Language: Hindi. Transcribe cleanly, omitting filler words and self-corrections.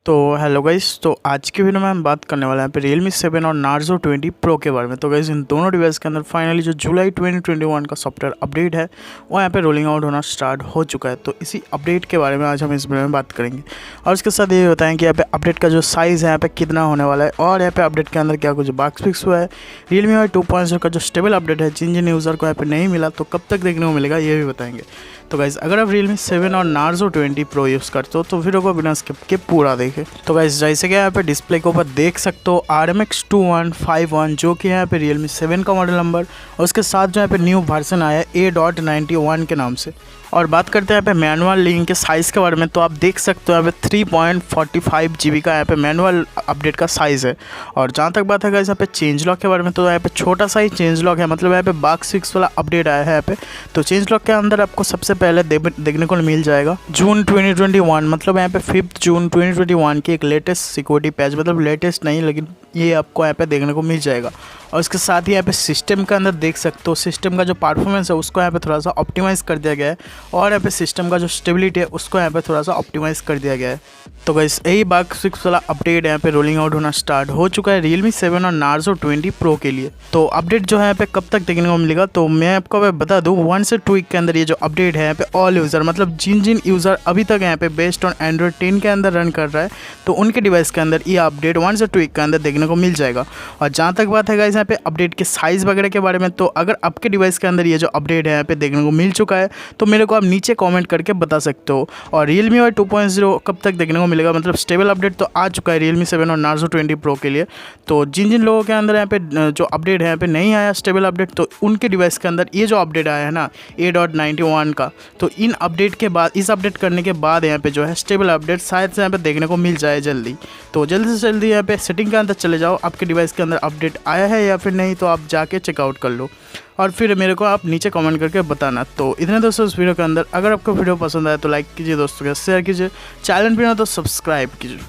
तो हेलो गाइस, तो आज की वीडियो में हम बात करने वाले हैं यहाँ पे Realme 7 और Narzo 20 Pro के बारे में। तो गाइस इन दोनों डिवाइस के अंदर फाइनली जो जुलाई 2021 का सॉफ्टवेयर अपडेट है वो यहाँ पे रोलिंग आउट होना स्टार्ट हो चुका है। तो इसी अपडेट के बारे में आज हम इस वीडियो में बात करेंगे और उसके साथ ये बताएं कि यहाँ पे अपडेट का जो साइज़ है यहाँ पे कितना होने वाला है और यहाँ पे अपडेट के अंदर क्या कुछ बग्स फिक्स हुआ है। Realme 2.0 का जो स्टेबल अपडेट है जिन जिन यूज़र को यहाँ पे नहीं मिला तो कब तक देखने को मिलेगा ये भी बताएंगे। तो गाइज़ अगर आप Realme 7 और Narzo 20 Pro यूज़ करते हो तो वीडियो को बिना स्किप के पूरा देखें। तो गाइज़ जैसे कि यहाँ पे डिस्प्ले के ऊपर देख सकते हो RMX2151 जो कि यहाँ पे Realme 7 का मॉडल नंबर और उसके साथ जो यहाँ पे न्यू वर्जन आया है A.91 के नाम से। और बात करते हैं यहाँ पे मैनुअल लिंक के साइज़ के बारे में, तो आप देख सकते हो यहाँ पे 3.45 GB का यहाँ पे मैनुअल अपडेट का साइज़ है। और जहाँ तक बात है गाइस यहाँ पे चेंज लॉक के बारे में, तो यहाँ पे छोटा सा ही चेंज लॉक है, मतलब यहाँ पे बग्स फिक्स वाला अपडेट आया है यहाँ पे। तो चेंज लॉक के अंदर आपको सबसे पहले देखने को मिल जाएगा जून 2021, मतलब यहाँ पे 5 जून 2021 की एक लेटेस्ट सिक्योरिटी पैच, मतलब लेटेस्ट नहीं लेकिन ये आपको यहाँ पे देखने को मिल जाएगा। और इसके साथ ही यहाँ पे सिस्टम के अंदर देख सकते हो सिस्टम का जो परफॉर्मेंस है उसको यहाँ पे थोड़ा सा ऑप्टिमाइज़ कर दिया गया है और यहाँ पे सिस्टम का जो स्टेबिलिटी है उसको यहाँ पे थोड़ा सा ऑप्टिमाइज़ कर दिया गया है। तो गाइस यही बग फिक्स वाला अपडेट यहाँ पे रोलिंग आउट होना स्टार्ट हो चुका है Realme 7 और Narzo 20 Pro के लिए। तो अपडेट जो है यहाँ पे कब तक देखने को मिलेगा, तो मैं आपको बता दूँ 1 से 2 वीक के अंदर ये जो अपडेट है यहाँ पे ऑल यूज़र, मतलब जिन जिन यूज़र अभी तक यहाँ पे बेस्ड ऑन एंड्रॉइड 10 के अंदर रन कर रहा है तो उनके डिवाइस के अंदर ये अपडेट 1 से 2 वीक के अंदर देखने को मिल जाएगा। और जहाँ तक बात है गाइस यहाँ पे अपडेट के साइज़ वगैरह के बारे में, तो अगर आपके डिवाइस के अंदर ये जो अपडेट है यहाँ पे देखने को मिल चुका है तो मेरे को आप नीचे कमेंट करके बता सकते हो। और Realme 2.0 कब तक देखने को मिलेगा, मतलब स्टेबल अपडेट तो आ चुका है Realme 7 और Narzo 20 Pro के लिए। तो जिन जिन लोगों के अंदर यहाँ पे जो अपडेट है यहाँ पे नहीं आया स्टेबल अपडेट, तो उनके डिवाइस के अंदर ये जो अपडेट आया है ना A.91 का, तो इन अपडेट के बाद इस अपडेट करने के बाद यहाँ पे जो है स्टेबल अपडेट शायद से यहाँ पे देखने को मिल जाए जल्दी। तो जल्दी से जल्दी यहाँ पे सेटिंग के अंदर चले जाओ, आपके डिवाइस के अंदर अपडेट आया है या फिर नहीं, तो आप जाके चेकआउट कर लो और फिर मेरे को आप नीचे कमेंट करके बताना। तो इतने दोस्तों इस वीडियो के अंदर, अगर आपको वीडियो पसंद आए तो लाइक कीजिए, दोस्तों के साथ शेयर कीजिए, चैनल पे ना तो सब्सक्राइब कीजिए।